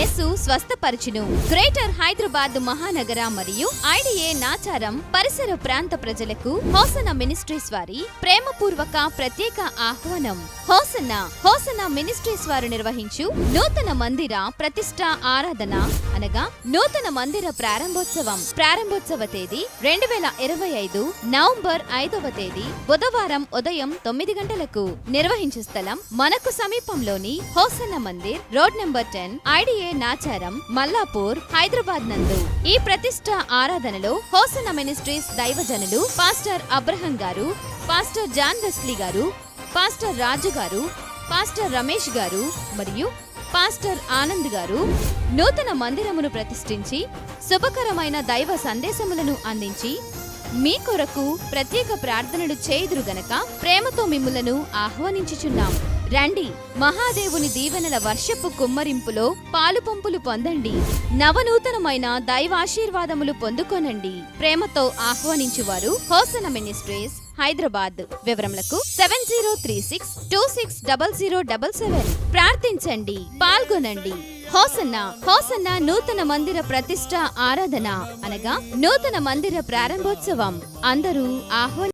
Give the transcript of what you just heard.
యేసు స్వస్థపరచును. Greater Hyderabad మహానగర మరియు IDA Nacharam పరిసర ప్రాంత ప్రజలకు హోసన్న మినిస్ట్రీస్ వారి ప్రేమపూర్వక ప్రత్యేక ఆహ్వానం. హోసన్న మినిస్ట్రీస్ వారు నిర్వహించు నూతన మందిర ప్రతిష్ట ఆరాధన అనగా నూతన మందిర ప్రారంభోత్సవ తేదీ 2025 నవంబర్ 5వ తేదీ బుధవారం ఉదయం 9 గంటలకు. నిర్వహించు స్థలం మనకు సమీపంలోని hosanna Mandir, road number 10, IDA Nacharam, Mallapur, Hyderabad నందు. ఈ ప్రతిష్ట ఆరాధనలో హోసన్న మినిస్ట్రీస్ దైవజనులు పాస్టర్ అబ్రహం గారు, పాస్టర్ జాన్ వెస్లీ గారు, పాస్టర్ రాజు గారు, పాస్టర్ రమేష్ గారు మరియు పాస్టర్ ఆనంద్ గారు నూతన మందిరమును ప్రతిష్ఠించి శుభకరమైన దైవ సందేశములను అందించి మీ కొరకు ప్రత్యేక ప్రార్థనలు చేయుదురు గనక ప్రేమతో మిమ్ములను ఆహ్వానించుచున్నాం. రండి, మహాదేవుని దీవెనల వర్షపు కుమ్మరింపులో పాలుపంపులు పొందండి. నవనూతనమైన దైవాశీర్వాదములు పొందుకొనండి. ప్రేమతో ఆహ్వానించువారు హోసన్న మినిస్ట్రీస్, హైదరాబాద్. వివరములకు 7036260077. ప్రార్థించండి, పాల్గొనండి. హోసన్న నూతన మందిర ప్రతిష్ట ఆరాధన అనగా నూతన మందిర ప్రారంభోత్సవం. అందరూ ఆహ్వాని